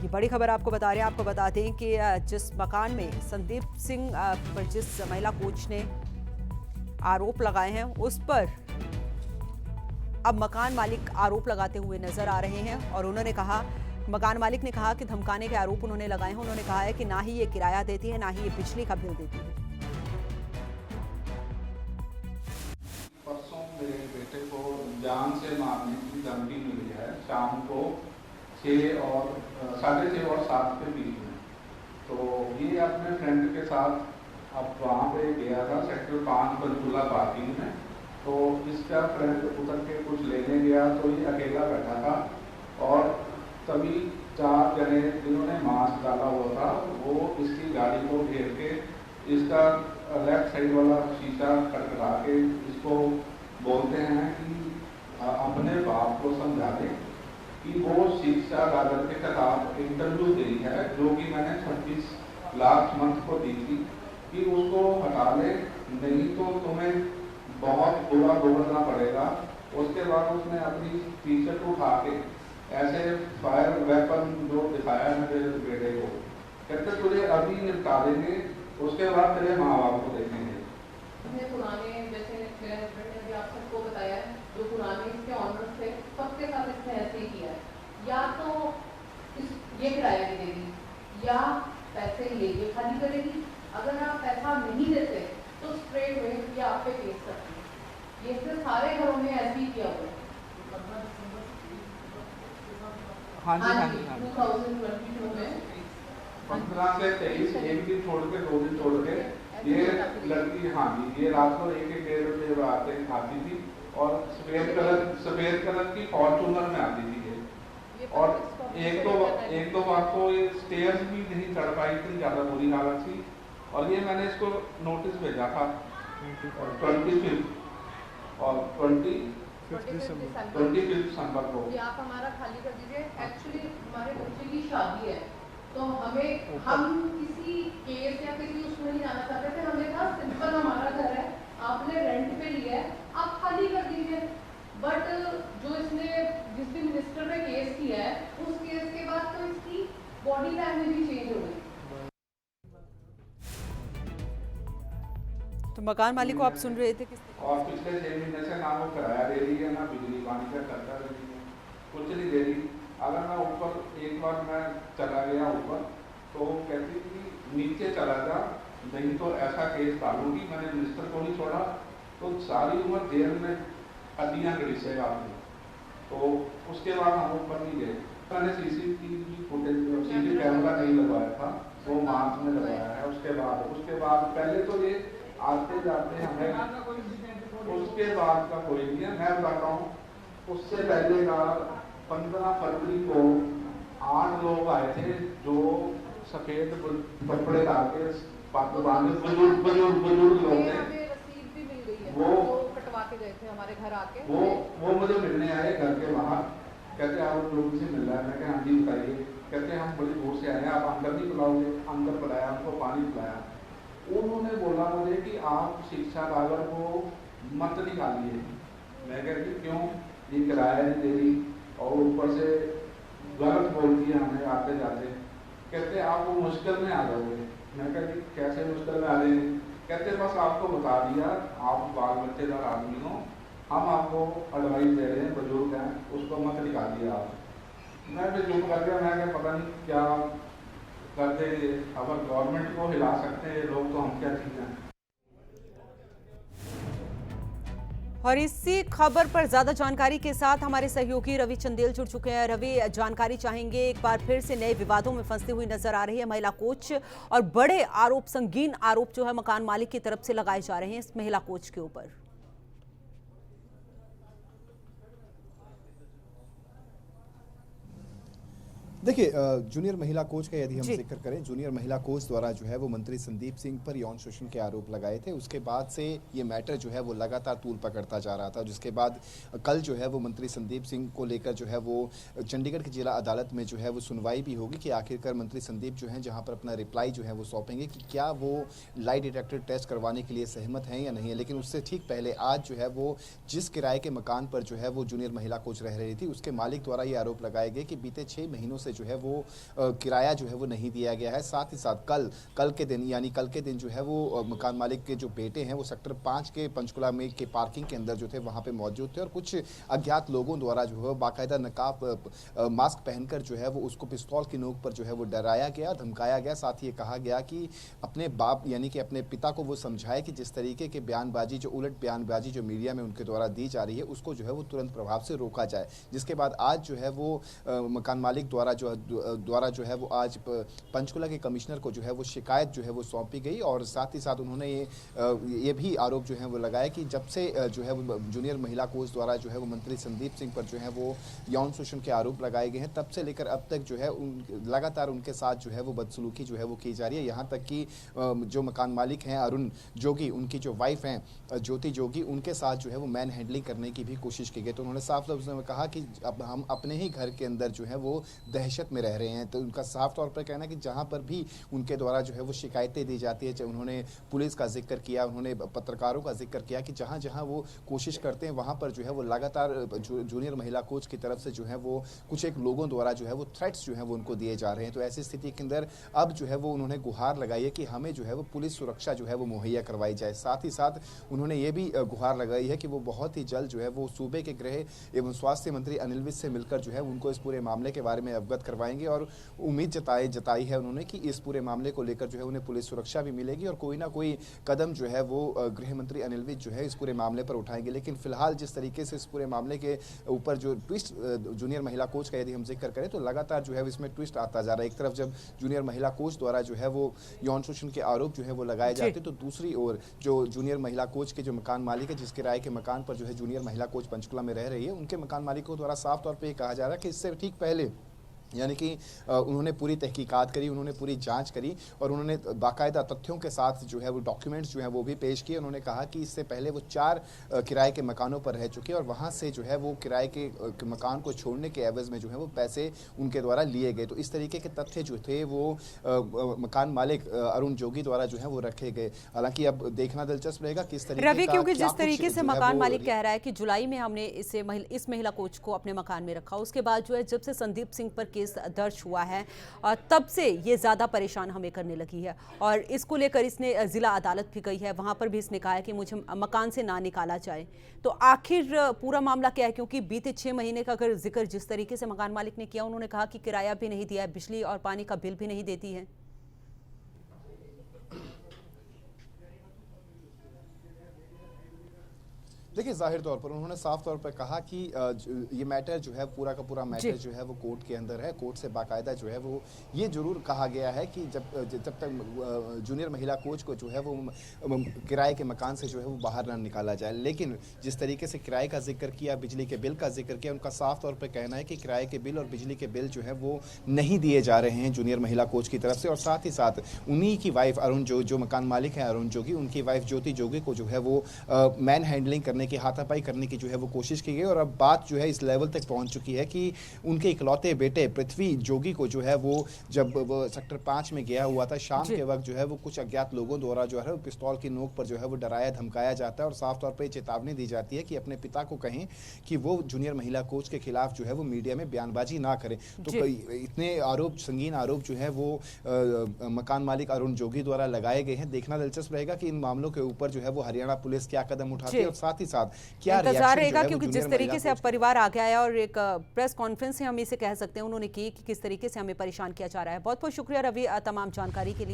ये बड़ी खबर आपको बता रहे हैं। आपको बता दें कि जिस मकान में संदीप सिंह पर जिस महिला कोच ने आरोप लगाए हैं उस पर अब मकान मालिक आरोप लगाते हुए नजर आ रहे हैं और उन्होंने कहा, मकान मालिक ने कहा कि धमकाने के आरोप उन्होंने लगाए हैं। उन्होंने कहा है कि ना ही ये किराया देती है, ना ही ये बिजली का बिल देती है। परसों मेरे बेटे को जान से मारने की धमकी मिली है शाम को 6 और 6:30 और 7 के बीच में। तो ये अपने फ्रेंड के साथ अब वहाँ पे गया था सेक्टर 5 पंचकूला पार्किंग में। तो इसका फ्रेंड उतर के कुछ लेने गया तो ये अकेला बैठा था और तभी 4 जने जिन्होंने मास्क डाला हुआ था वो इसकी गाड़ी को घेर के इसका लेफ्ट साइड वाला शीशा खटखटा के इसको बोलते हैं कि अपने बाप को समझा दें कि वो शिक्षा लागत के खिलाफ इंटरव्यू दी है जो कि मैंने 26 लाख मंथ को दी थी कि उसको हटा ले, नहीं तो तुम्हें बहुत बुरा भुगतना पड़ेगा। उसके बाद उसने अपनी टी शर्ट उठा के ऐसे फायर वेपन जो दिखाया मेरे बेटे को, कहते तुझे अभी निपटा देंगे, उसके बाद तेरे माँ बाप को देखेंगे। पुराने जैसे मेरे हस्बैंड ने अभी आप सबको बताया है, जो पुराने इसके ऑनर्स थे सबके साथ इसने ऐसे ही किया है। या तो ये किराया नहीं देगी या पैसे लेके खाली करेगी। अगर आप पैसा नहीं देते तो स्ट्रेट में ये आप पे केस करती है। ये इसने सारे घरों में ऐसे ही किया हुआ है। हाँ जी 2022 में 15 से 23 एक दिन छोड़ के 2 दिन छोड़ के ये लड़की, हाँ जी, ये रात को 1-1 डेढ़ बजे आती थी और सफेद कलर की फॉर्चूनर में आती थी ये। और एक दो बार तो ये स्टेयर्स भी नहीं चढ़ पाई थी, ज़्यादा बुरी हालत थी। और ये मैंने इसको नोटिस भेजा था 25 और 25 दिसंबर को। आप हमारा खाली कर दीजिए। एक्चुअली हमारे बच्चे की शादी है तो हम किसी केस या किसी उसमें नहीं जाना चाहते थे। हमने कहा सिंपल हमारा घर है, आपने रेंट पे लिया है, आप खाली कर दीजिए। बट जो इसने जिस भी मिनिस्टर पे केस किया है उस केस के बाद तो इसकी बॉडी लैंग्वेज भी चेंज हो गई। तो मकान मालिक को आप सुन रहे थे और पिछले 6 महीने से ना वो किराया दे रही है, ना बिजली पानी का खर्चा दे रही है, कुछ नहीं दे रही। अगर मैं ऊपर एक बार मैं चला गया ऊपर तो कहती कि नीचे चला जा, नहीं तो ऐसा केस डालूंगी। मैंने मिनिस्टर को नहीं छोड़ा तो सारी उम्र जेल में हड्डियाँ घिसेगा आपने। तो उसके बाद हम ऊपर नहीं गए। मैंने सीसीटीवी फुटेज सीसी कैमरा नहीं लगवाया था, वो मार्च में लगवाया है। उसके बाद पहले तो ये आते जाते हमें, उसके बाद का कोई नहीं है। मैं बताता हूँ, उससे पहले का 15 फरवरी को 8 लोग आए थे जो सफेद कपड़े डाल के बुजुर्ग लोग थे। वो कटवा के गए थे हमारे घर आके। वो मुझे मिलने आए घर के बाहर, कहते आप लोगों से मिल रहा है। मैं कहा हाँ जी बताइए। कहते हम बड़ी दूर से आए हैं, आप अंदर नहीं बुलाओगे। अंदर बुलाया, हमको पानी पिलाया। उन्होंने बोला मुझे कि आप शिक्षा लागत को मत निकालिए। मैं कहती क्यों, ये किराया नहीं दे रही और ऊपर से गलत बोलती है हमें आते जाते। कहते आप वो मुश्किल में आ जाओगे। मैं कहती कैसे मुश्किल में आ जाएंगे। कहते बस आपको बता दिया, आप बाल बच्चेदार आदमी हो, हम आपको एडवाइस दे रहे हैं, बुजुर्ग हैं, उसको मत निकालिए आप। मैं भी चुप कर गया। मैं क्या पता नहीं क्या कर देंगे, अगर गवर्नमेंट को हिला सकते हैं लोग तो हम क्या चीज़ हैं। और इसी खबर पर ज्यादा जानकारी के साथ हमारे सहयोगी रवि चंदेल जुड़ चुके हैं। रवि, जानकारी चाहेंगे। एक बार फिर से नए विवादों में फंसती हुई नजर आ रही है महिला कोच और बड़े आरोप, संगीन आरोप जो है मकान मालिक की तरफ से लगाए जा रहे हैं इस महिला कोच के ऊपर। देखिए, जूनियर महिला कोच का यदि हम जिक्र करें, जूनियर महिला कोच द्वारा जो है वो मंत्री संदीप सिंह पर यौन शोषण के आरोप लगाए थे। उसके बाद से ये मैटर जो है वो लगातार तूल पकड़ता जा रहा था, जिसके बाद कल जो है वो मंत्री संदीप सिंह को लेकर जो है वो चंडीगढ़ की जिला अदालत में जो है वो सुनवाई भी होगी कि आखिरकार मंत्री संदीप जो है जहाँ पर अपना रिप्लाई जो है वो सौंपेंगे कि क्या वो लाई डिटेक्टर टेस्ट करवाने के लिए सहमत हैं या नहीं है। लेकिन उससे ठीक पहले आज जो है वो जिस किराए के मकान पर जो है वो जूनियर महिला कोच रह रही थी उसके मालिक द्वारा ये आरोप लगाए गए कि बीते 6 महीनों से से जो है वो किराया जो है वो नहीं दिया गया है। साथ ही साथ कल के दिन जो है वो मकान मालिक के जो बेटे हैं वो सेक्टर 5 के पंचकुला में के पार्किंग के अंदर जो थे वहाँ पे मौजूद थे और कुछ अज्ञात लोगों द्वारा जो है बाकायदा नकाब मास्क पहनकर जो है वो उसको पिस्तौल की नोक पर जो है वो डराया गया, धमकाया गया। साथ ही ये कहा गया कि अपने बाप यानी कि अपने पिता को वो समझाए कि जिस तरीके के बयानबाजी, जो उलट बयानबाजी जो मीडिया में उनके द्वारा दी जा रही है उसको जो है वो तुरंत प्रभाव से रोका जाए। जिसके बाद आज जो है वो मकान मालिक द्वारा जो है वो आज पंचकुला के कमिश्नर को जो है वो शिकायत जो है वो सौंपी गई और साथ ही साथ उन्होंने ये भी आरोप जो है वो लगाया कि जब से जो है वो जूनियर महिला कोच द्वारा जो है वो मंत्री संदीप सिंह पर जो है वो यौन शोषण के आरोप लगाए गए हैं, तब से लेकर अब तक जो है लगातार उनके साथ जो है वो बदसलूकी जो है वो की जा रही है। यहाँ तक कि जो मकान मालिक हैं अरुण जोगी, उनकी जो वाइफ हैं ज्योति जोगी, उनके साथ जो है वो मैन हैंडलिंग करने की भी कोशिश की गई। तो उन्होंने साफ लफ्ज़ों में कहा कि अब हम अपने ही घर के अंदर जो है वो दहशत में रह रहे हैं। तो उनका साफ तौर पर कहना है कि जहाँ पर भी उनके द्वारा जो है वो शिकायतें दी जाती है, उन्होंने पुलिस का जिक्र किया, उन्होंने पत्रकारों का जिक्र किया कि जहाँ जहाँ वो कोशिश करते हैं वहाँ पर जो है वो लगातार जूनियर महिला कोच की तरफ से जो है वो कुछ एक लोगों द्वारा जो है वो थ्रेट्स जो है वो उनको दिए जा रहे हैं। तो ऐसी स्थिति के अंदर अब जो है वो उन्होंने गुहार लगाई है कि हमें जो है वो पुलिस सुरक्षा जो है वो मुहैया करवाई जाए। साथ ही साथ उन्होंने ये भी गुहार लगाई है कि वो बहुत ही जल्द जो है वो सूबे के गृह एवं स्वास्थ्य मंत्री अनिल विज से मिलकर जो है उनको इस पूरे मामले के बारे में अवगत करवाएंगे और उम्मीद जताई है उन्होंने कि इस पूरे मामले को लेकर जो है उन्हें पुलिस सुरक्षा भी मिलेगी और कोई ना कोई कदम जो है वो गृह मंत्री अनिल विज जो है इस पूरे मामले पर उठाएंगे। लेकिन फिलहाल जिस तरीके से इस पूरे मामले के ऊपर जो ट्विस्ट जूनियर महिला कोच का यदि हम जिक्र करें तो लगातार जो है इसमें ट्विस्ट आता जा रहा है। एक तरफ जब जूनियर महिला कोच द्वारा जो है वो यौन शोषण के आरोप जो है वो लगाए जाते तो दूसरी ओर जो जूनियर महिला कोच के जो मकान मालिक है, जिस किराए के मकान पर जो है जूनियर महिला कोच पंचकुला में रह रही है, उनके मकान मालिकों द्वारा साफ तौर पर यह कहा जा रहा है कि इससे ठीक पहले यानी कि उन्होंने पूरी तहकीकात करी, उन्होंने पूरी जांच करी और उन्होंने बाकायदा तथ्यों के साथ जो है वो डॉक्यूमेंट्स जो है वो भी पेश किए। उन्होंने कहा कि इससे पहले वो 4 किराए के मकानों पर रह चुके और वहाँ से जो है वो किराए के मकान को छोड़ने के एवज में जो है वो पैसे उनके द्वारा लिए गए। तो इस तरीके के तथ्य जो थे वो मकान मालिक अरुण जोगी द्वारा जो है वो रखे गए। हालांकि अब देखना दिलचस्प रहेगा किस तरीके रवि, का क्योंकि क्या जिस तरीके कुछ से जो है मकान वो मालिक कह रहा है कि जुलाई में हमने इस महिला कोच को अपने मकान में रखा, उसके बाद जो है जब से संदीप सिंह पर केस दर्ज हुआ है और तब से ये ज्यादा परेशान हमें करने लगी है और इसको लेकर इसने जिला अदालत भी गई है, वहां पर भी इसने कहा है कि मुझे मकान से ना निकाला जाए। तो आखिर पूरा मामला क्या है? क्योंकि बीते 6 महीने का अगर जिक्र जिस तरीके से मकान मालिक ने किया, उन्होंने कहा कि किराया भी नहीं दिया है, बिजली और पानी का बिल भी नहीं देती है। देखिए, जाहिर तौर पर उन्होंने साफ तौर पर कहा कि ये मैटर जो है पूरा का पूरा मैटर जो है वो कोर्ट के अंदर है। कोर्ट से बाकायदा जो है वो ये जरूर कहा गया है कि जब तक जूनियर महिला कोच को जो है वो किराए के मकान से जो है वो बाहर ना निकाला जाए। लेकिन जिस तरीके से किराए का जिक्र किया, बिजली के बिल का जिक्र किया, उनका साफ तौर पर कहना है कि किराए के बिल और बिजली के बिल जो है वो नहीं दिए जा रहे हैं जूनियर महिला कोच की तरफ से। और साथ ही साथ उन्हीं की वाइफ अरुण जो मकान मालिक है अरुण जोगी, उनकी वाइफ ज्योति जोगी को जो है वो मैन हैंडलिंग करने की, हाथापाई करने की जो है वो कोशिश की गई। और अब बात जो है इस लेवल तक पहुंच चुकी है कि उनके इकलौते बेटे पृथ्वी जोगी को जो है वो जब वो सेक्टर 5 में गया हुआ था, शाम के वक्त जो है वो कुछ अज्ञात लोगों द्वारा जो है पिस्तौल की नोक पर जो है वो डराया धमकाया जाता है और साफ तौर पर चेतावनी दी जाती है कि अपने पिता को कहें कि वो जूनियर महिला कोच के खिलाफ जो है वो मीडिया में बयानबाजी ना करें। तो इतने आरोप, संगीन आरोप जो है वो मकान मालिक अरुण जोगी द्वारा लगाए गए हैं। देखना दिलचस्प रहेगा कि इन मामलों के ऊपर जो है वो हरियाणा पुलिस क्या कदम उठाती है और साथ ही साथ क्या इंतजार रहेगा, क्योंकि जिस तरीके से अब परिवार आ गया है और एक प्रेस कॉन्फ्रेंस से हम इसे कह सकते हैं उन्होंने की कि किस तरीके से हमें परेशान किया जा रहा है। बहुत बहुत शुक्रिया रवि तमाम जानकारी के लिए।